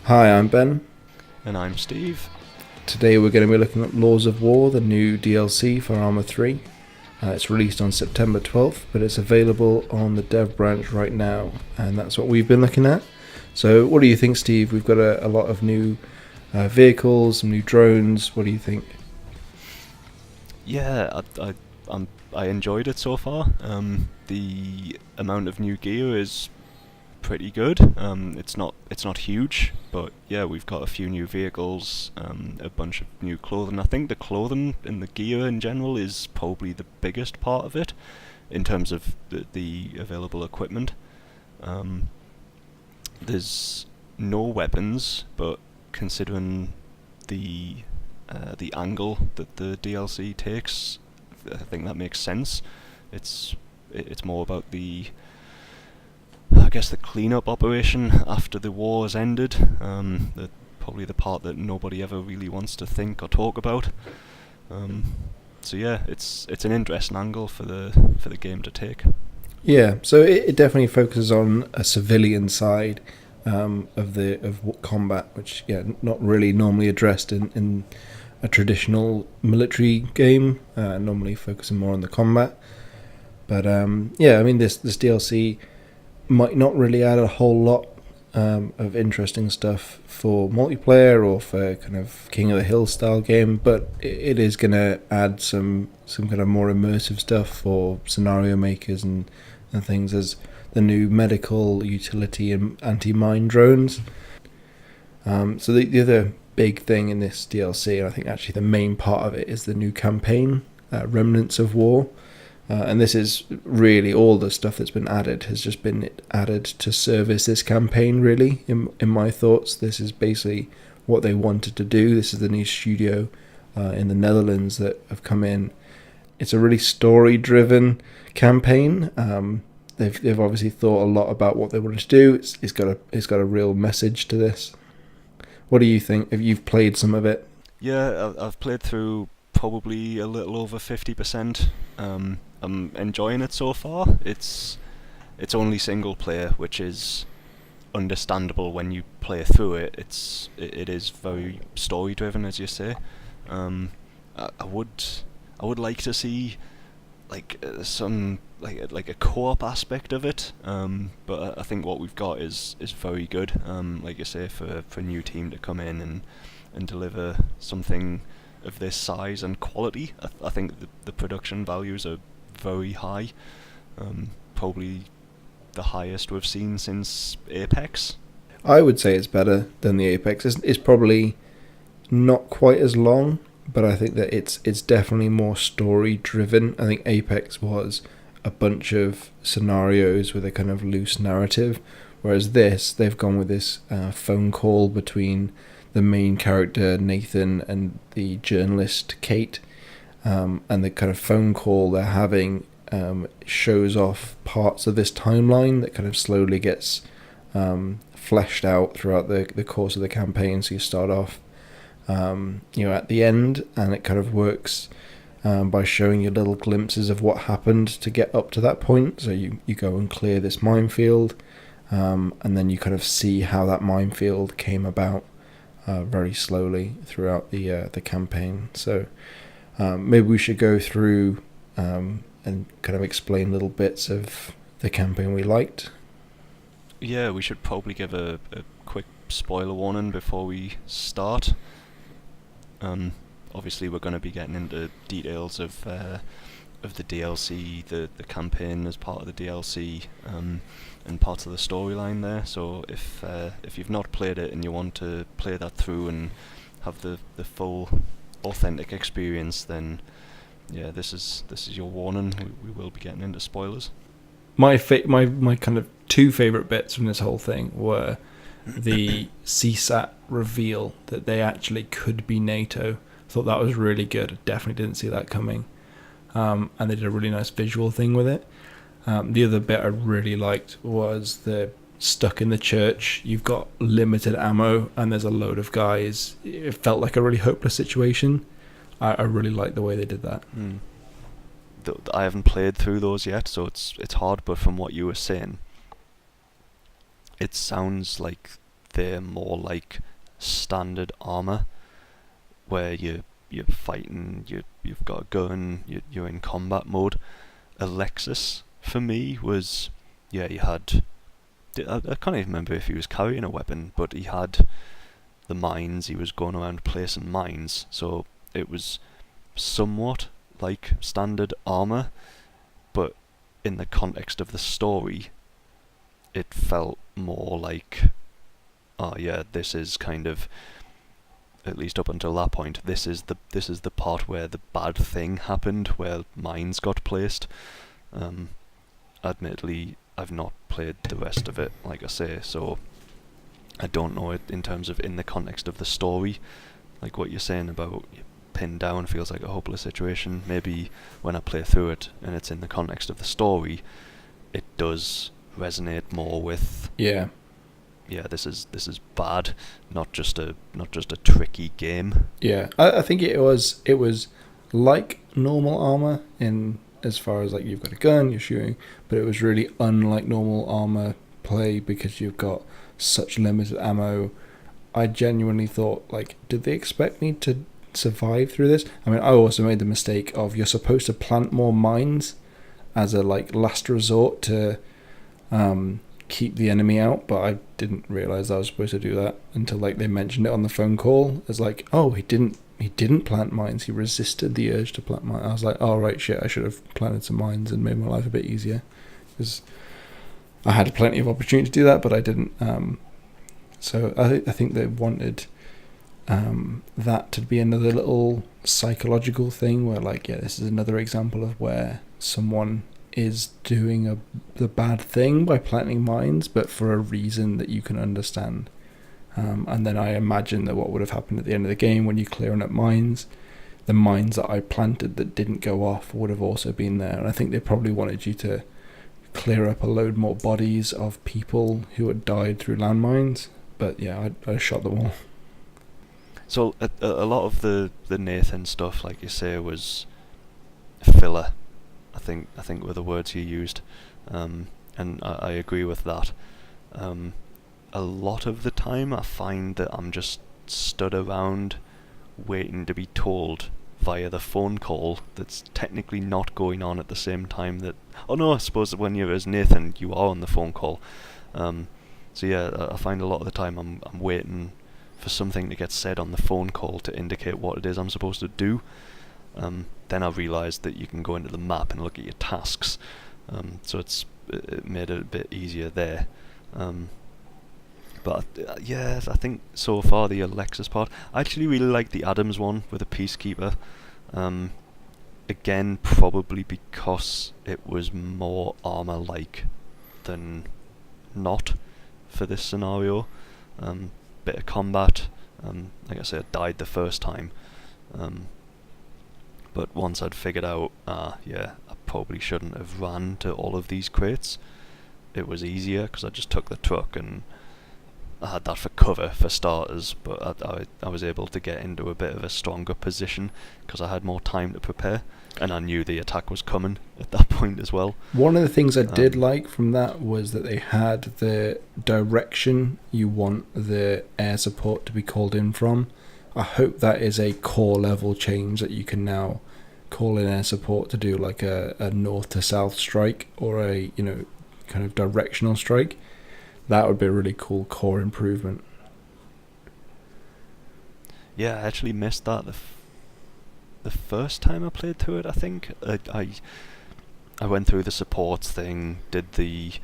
Hi, I'm Ben. And I'm Steve. Today we're going to be looking at Laws of War, the new DLC for ArmA 3. It's released on September 12th, but it's available on the dev branch right now, and that's what we've been looking at. So what do you think, Steve? We've got a lot of new vehicles, some new drones. What do you think? Yeah, I enjoyed it so far. The amount of new gear is pretty good. It's not huge, but yeah, we've got a few new vehicles, a bunch of new clothing. I think the clothing and the gear in general is probably the biggest part of it, in terms of the available equipment. There's no weapons, but considering the the angle that the DLC takes, I think that makes sense. It's more about the cleanup operation after the war has ended. Probably the part that nobody ever really wants to think or talk about. So yeah, it's an interesting angle for the game to take. Yeah, so it definitely focuses on a civilian side of combat, which not really normally addressed in a traditional military game. Normally focusing more on the combat, but I mean this DLC might not really add a whole lot of interesting stuff for multiplayer or for kind of King of the Hill style game, but it is going to add some kind of more immersive stuff for scenario makers and things, as the new medical utility and anti-mine drones. So the other big thing in this DLC, and I think actually the main part of it, is the new campaign, Remnants of War. And this is really all the stuff that's been added has just been added to service this campaign, really, in my thoughts. This is basically what they wanted to do. This is the new studio in the Netherlands that have come in. It's a really story-driven campaign. They've obviously thought a lot about what they wanted to do. It's got a real message to this. What do you think? Have you played some of it? Yeah, I've played through probably a little over 50%. I'm enjoying it so far. It's only single player, which is understandable when you play through it. It is very story driven, as you say. I would like to see some like a co-op aspect of it. But I think what we've got is very good. Like you say, for a new team to come in and deliver something of this size and quality, I think the production values are very high. Probably the highest we've seen since Apex. I would say it's better than the Apex. It's probably not quite as long, but I think that it's definitely more story driven. I think Apex was a bunch of scenarios with a kind of loose narrative, whereas they've gone with this phone call between the main character Nathan and the journalist Kate, and the kind of phone call they're having shows off parts of this timeline that kind of slowly gets fleshed out throughout the course of the campaign. So you start off at the end, and it kind of works by showing you little glimpses of what happened to get up to that point. So you go and clear this minefield, and then you kind of see how that minefield came about very slowly throughout the campaign. So maybe we should go through and kind of explain little bits of the campaign we liked. Yeah, we should probably give a quick spoiler warning before we start. Obviously, we're going to be getting into details of the DLC, the campaign as part of the DLC, and parts of the storyline there. So if you've not played it and you want to play that through and have the full authentic experience, then yeah, this is your warning. We will be getting into spoilers. My kind of two favourite bits from this whole thing were the CSAT reveal that they actually could be NATO. I thought that was really good. I definitely didn't see that coming. And they did a really nice visual thing with it. The other bit I really liked was the stuck in the church. You've got limited ammo and there's a load of guys. It felt like a really hopeless situation. I really liked the way they did that. I haven't played through those yet, so it's hard. But from what you were saying, it sounds like they're more like standard armor, where you're fighting, you've got a gun, you're in combat mode. Alexis for me was, yeah, he had, I can't even remember if he was carrying a weapon, but he had the mines. He was going around placing mines, so it was somewhat like standard armor, but in the context of the story, it felt more like, oh yeah, this is kind of, at least up until that point, this is the part where the bad thing happened, where mines got placed. Admittedly, I've not played the rest of it, like I say, so I don't know it in terms of in the context of the story. Like what you're saying about pinned down feels like a hopeless situation. Maybe when I play through it and it's in the context of the story, it does resonate more with, Yeah. yeah, this is bad, not just a tricky game. Yeah, I think it was like normal armor in as far as like you've got a gun, you're shooting, but it was really unlike normal armor play because you've got such limited ammo. I genuinely thought, like, did they expect me to survive through this? I mean, I also made the mistake of you're supposed to plant more mines as a like last resort to keep the enemy out, but I didn't realize I was supposed to do that until like they mentioned it on the phone call as like, oh, he didn't plant mines, he resisted the urge to plant mines. I was like, oh right, shit, I should have planted some mines and made my life a bit easier, because I had plenty of opportunity to do that, but I didn't. So I think they wanted that to be another little psychological thing where like, yeah, this is another example of where someone is doing the bad thing by planting mines, but for a reason that you can understand. And then I imagine that what would have happened at the end of the game when you're clearing up mines, the mines that I planted that didn't go off would have also been there. And I think they probably wanted you to clear up a load more bodies of people who had died through landmines. But yeah, I shot them all. So a lot of the Nathan stuff, like you say, was filler. I think were the words you used, and I agree with that. A lot of the time I find that I'm just stood around waiting to be told via the phone call that's technically not going on at the same time that... Oh no, I suppose that when you're as Nathan, you are on the phone call. So yeah, I find a lot of the time I'm waiting for something to get said on the phone call to indicate what it is I'm supposed to do. Then I realised that you can go into the map and look at your tasks, so it made it a bit easier there. But yeah, I think so far the Alexis part, I actually really like the Adams one with the Peacekeeper. Again, probably because it was more armor-like than not for this scenario. Bit of combat, like I said, I died the first time. But once I'd figured out, yeah, I probably shouldn't have ran to all of these crates, it was easier because I just took the truck and I had that for cover for starters, but I was able to get into a bit of a stronger position because I had more time to prepare, and I knew the attack was coming at that point as well. One of the things I did like from that was that they had the direction you want the air support to be called in from. I hope that is a core level change that you can now call in air support to do like a north to south strike or a, you know, kind of directional strike. That would be a really cool core improvement. Yeah, I actually missed that the first time I played through it. I think I went through the supports thing, did the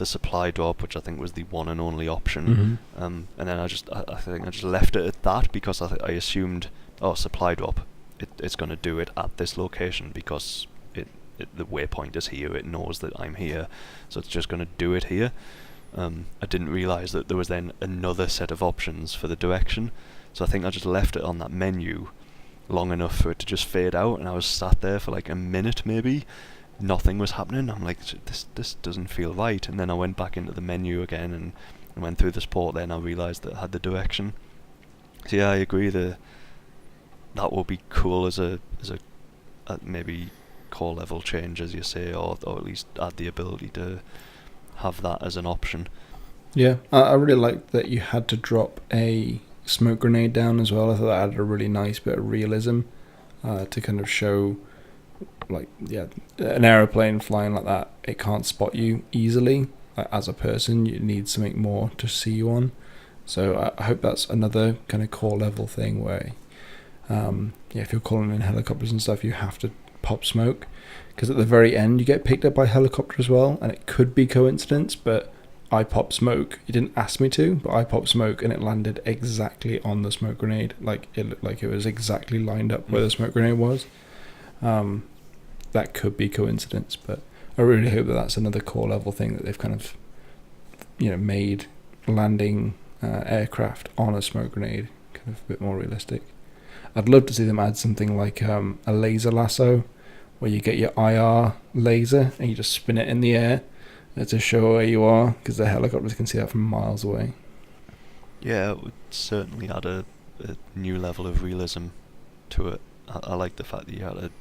supply drop, which I think was the one and only option, and then I think I just left it at that because I assumed, oh, supply drop, it's going to do it at this location because the waypoint is here, it knows that I'm here, so it's just going to do it here. I didn't realise that there was then another set of options for the direction, so I think I just left it on that menu long enough for it to just fade out, and I was sat there for like a minute maybe, nothing was happening. I'm like, this doesn't feel right, and then I went back into the menu again and went through the support, then I realised that it had the direction. So yeah, I agree that would be cool as a maybe core level change, as you say, or at least add the ability to have that as an option. Yeah, I really liked that you had to drop a smoke grenade down as well. I thought that added a really nice bit of realism to kind of show, like, yeah, an aeroplane flying like that, it can't spot you easily. As a person, you need something more to see you on. So I hope that's another kind of core level thing where, if you're calling in helicopters and stuff, you have to pop smoke, because at the very end you get picked up by helicopter as well, and it could be coincidence, but I popped smoke. It didn't ask me to, but I popped smoke and it landed exactly on the smoke grenade. Like, it looked like it was exactly lined up where the smoke grenade was. That could be coincidence, but I really hope that that's another core level thing that they've kind of, made landing aircraft on a smoke grenade kind of a bit more realistic. I'd love to see them add something like a laser lasso, where you get your IR laser and you just spin it in the air to show where you are, because the helicopters can see that from miles away. Yeah, it would certainly add a new level of realism to it. I like the fact that you had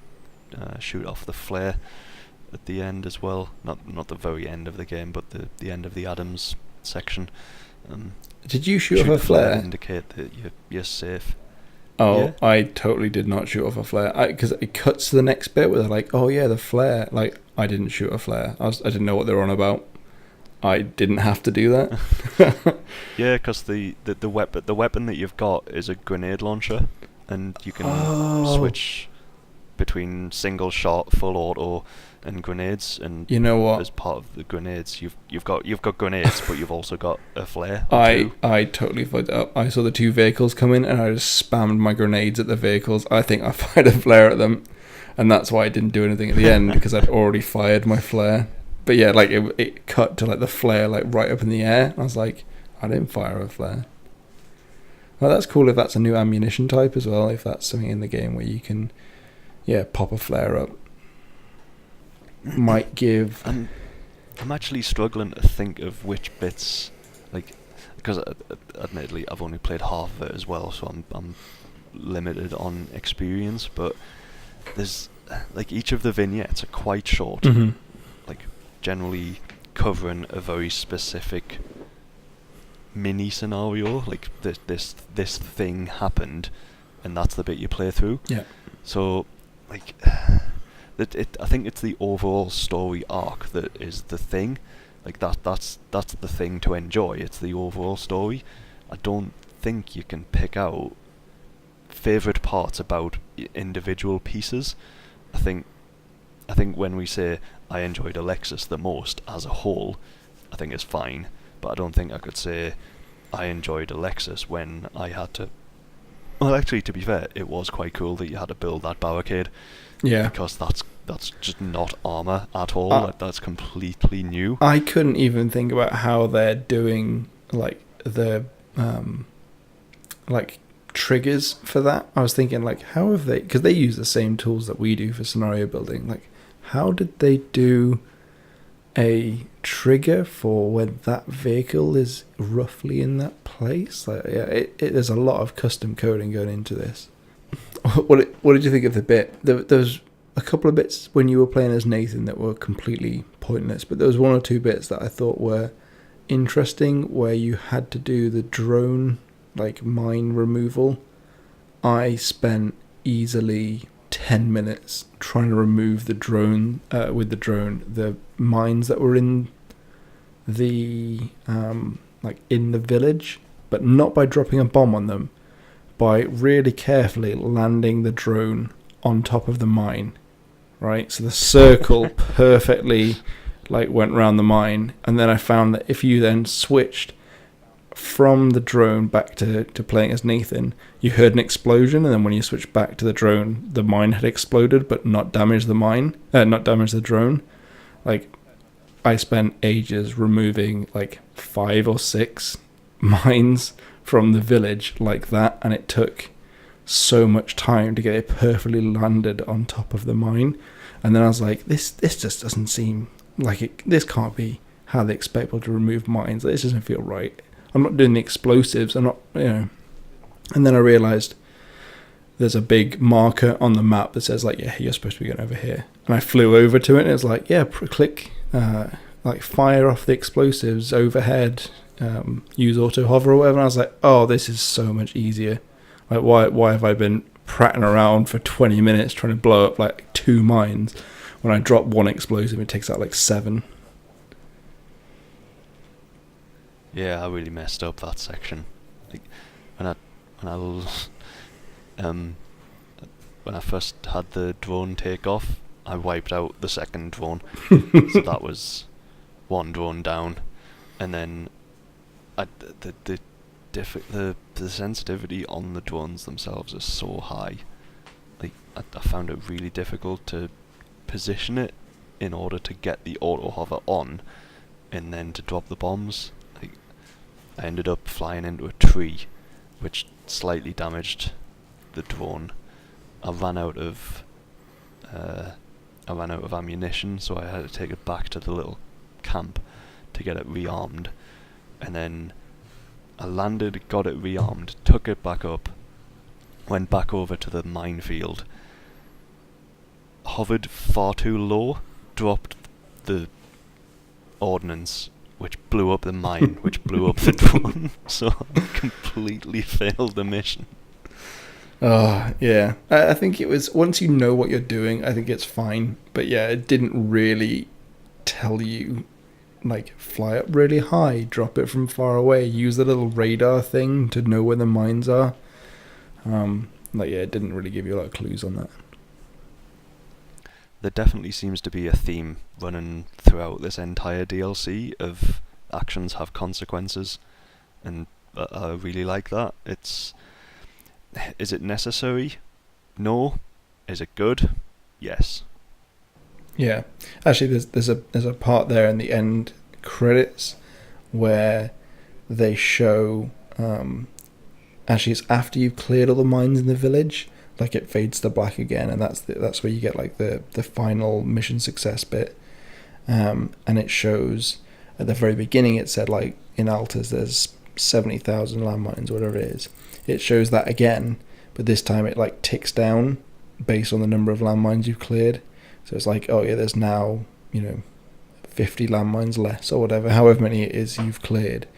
to shoot off the flare at the end as well. Not the very end of the game, but the end of the Adams section. Did you shoot off a flare? To indicate that you're safe. Oh, Yeah. I totally did not shoot off a flare. Because it cuts to the next bit where they're like, oh yeah, the flare. Like, I didn't shoot a flare. I didn't know what they were on about. I didn't have to do that. Yeah, because the weapon that you've got is a grenade launcher, and you can switch between single shot, full auto, and grenades. And you know what? as part of the grenades, you've got grenades, but you've also got a flare. I totally fucked up. I saw the two vehicles come in, and I just spammed my grenades at the vehicles. I think I fired a flare at them, and that's why I didn't do anything at the end, because I'd already fired my flare. But yeah, like it cut to like the flare like right up in the air. I was like, I didn't fire a flare. Well, that's cool if that's a new ammunition type as well. If that's something in the game where you can, pop a flare up. Might give. I'm actually struggling to think of which bits, like, because admittedly I've only played half of it as well, so I'm limited on experience. But there's like each of the vignettes are quite short, like generally covering a very specific mini scenario. Like this thing happened, and that's the bit you play through. Yeah. So, like. I think it's the overall story arc that is the thing. Like that's the thing to enjoy. It's the overall story. I don't think you can pick out favourite parts about individual pieces. I think when we say I enjoyed Alexis the most as a whole, I think it's fine. But I don't think I could say I enjoyed Alexis when I had to. Well, actually, to be fair, it was quite cool that you had to build that barricade. Yeah. Because that's just not ArmA at all. That's completely new. I couldn't even think about how they're doing like the like triggers for that. I was thinking like, how have they? Because they use the same tools that we do for scenario building. Like, how did they do a trigger for when that vehicle is roughly in that place? Like, yeah, there's a lot of custom coding going into this. What did you think of the bit? There was a couple of bits when you were playing as Nathan that were completely pointless, but there was one or two bits that I thought were interesting where you had to do the drone like mine removal. I spent easily 10 minutes trying to remove the drone the mines that were in the like in the village, but not by dropping a bomb on them, by really carefully landing the drone on top of the mine, right? So the circle perfectly like went around the mine, and then I found that if you then switched from the drone back to playing as Nathan, you heard an explosion, and then when you switched back to the drone, the mine had exploded but not damaged the drone. Like, I spent ages removing like 5 or 6 mines from the village like that, and it took so much time to get it perfectly landed on top of the mine. And then I was like, this just doesn't seem like it. This can't be how they expect people to remove mines. This doesn't feel right. I'm not doing the explosives. I'm not, And then I realized there's a big marker on the map that says like, yeah, you're supposed to be going over here. And I flew over to it, and it's like, yeah, click, like fire off the explosives overhead use auto hover or whatever. And I was like, oh, this is so much easier. Like, why have I been prattling around for 20 minutes trying to blow up like 2 mines? When I drop 1 explosive, it takes out like 7. Yeah, I really messed up that section. Like, when I first had the drone take off, I wiped out the second drone. So that was 1 drone down, and then the sensitivity on the drones themselves is so high. Like, I found it really difficult to position it in order to get the auto hover on, and then to drop the bombs. Like, I ended up flying into a tree, which slightly damaged the drone. I ran out of ammunition, so I had to take it back to the little camp to get it rearmed, and then I landed, got it rearmed, took it back up, went back over to the minefield, hovered far too low, dropped the ordnance, which blew up the mine, which blew up the drone, so I completely failed the mission. Oh, yeah. I think it was, once you know what you're doing, I think it's fine. But yeah, it didn't really tell you, like, fly up really high, drop it from far away, use the little radar thing to know where the mines are. It didn't really give you a lot of clues on that. There definitely seems to be a theme running throughout this entire DLC of actions have consequences, and I really like that. Is it necessary? No. Is it good? Yes. Yeah, actually, there's a part there in the end credits where they show. Actually, it's after you've cleared all the mines in the village. Like, it fades to black again, and that's where you get like the final mission success bit. And it shows at the very beginning. It said, like, in Altas there's 70,000 landmines, whatever it is. It shows that again, but this time it like ticks down based on the number of landmines you've cleared. So it's like, oh yeah, there's now 50 landmines less or whatever, however many it is you've cleared.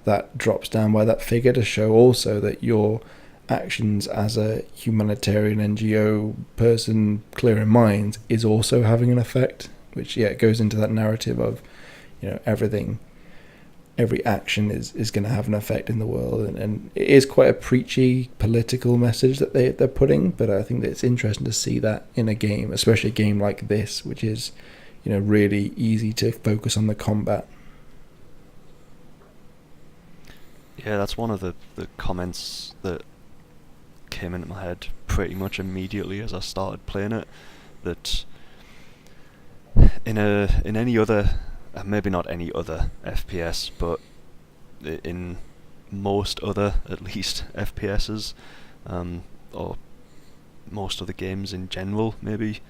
That drops down by that figure to show also that your actions as a humanitarian NGO person clearing mines is also having an effect, which it goes into that narrative of every action is going to have an effect in the world, and it is quite a preachy political message that they're putting, but I think that it's interesting to see that in a game, especially a game like this, which is really easy to focus on the combat. Yeah, that's one of the comments that came into my head pretty much immediately as I started playing it, that in any other, maybe not any other FPS, but in most other, at least, FPSs, or most other games in general, maybe,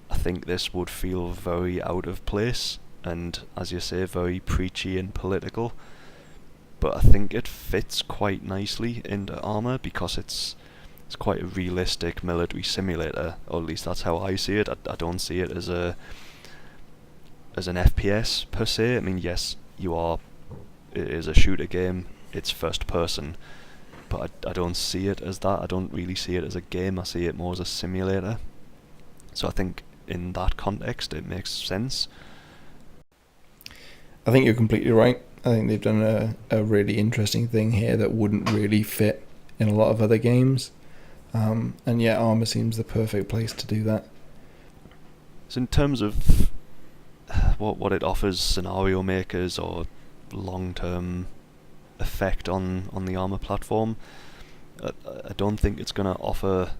I think this would feel very out of place, and, as you say, very preachy and political. But I think it fits quite nicely into ArmA because it's quite a realistic military simulator, or at least that's how I see it. I don't see it as an FPS per se. I mean, yes, it is a shooter game, it's first person, but I don't see it as that. I don't really see it as a game, I see it more as a simulator. So I think in that context it makes sense. I think you're completely right. I think they've done a really interesting thing here that wouldn't really fit in a lot of other games. And yeah, ArmA seems the perfect place to do that. So in terms of what it offers scenario makers or long-term effect on the ArmA platform, I don't think it's going to offer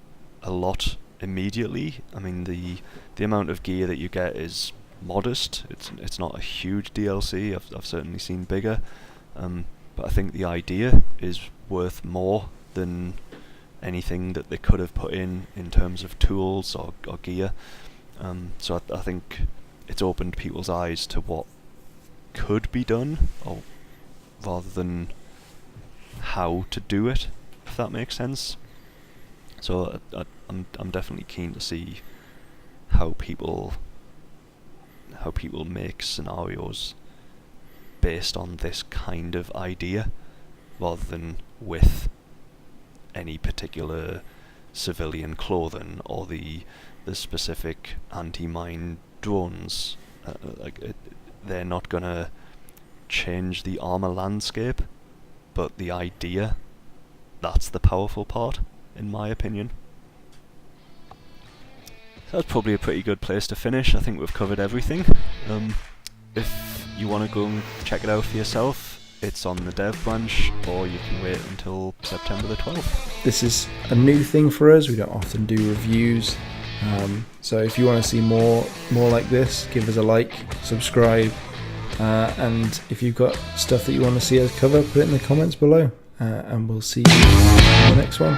a lot immediately. I mean, the amount of gear that you get is modest. It's not a huge DLC. I've certainly seen bigger, but I think the idea is worth more than anything that they could have put in terms of tools or gear. So I think it's opened people's eyes to what could be done, or rather than how to do it, if that makes sense. So I'm definitely keen to see how people make scenarios based on this kind of idea, rather than with any particular civilian clothing or the specific anti-mine drones. They're not gonna change the ArmA landscape, but the idea, that's the powerful part, in my opinion. So that's probably a pretty good place to finish. I think we've covered everything. If you want to go and check it out for yourself, it's on the dev branch, or you can wait until September the 12th. This is a new thing for us. We don't often do reviews. So if you want to see more like this, give us a like, subscribe, and if you've got stuff that you want to see us cover, put it in the comments below, and we'll see you in the next one.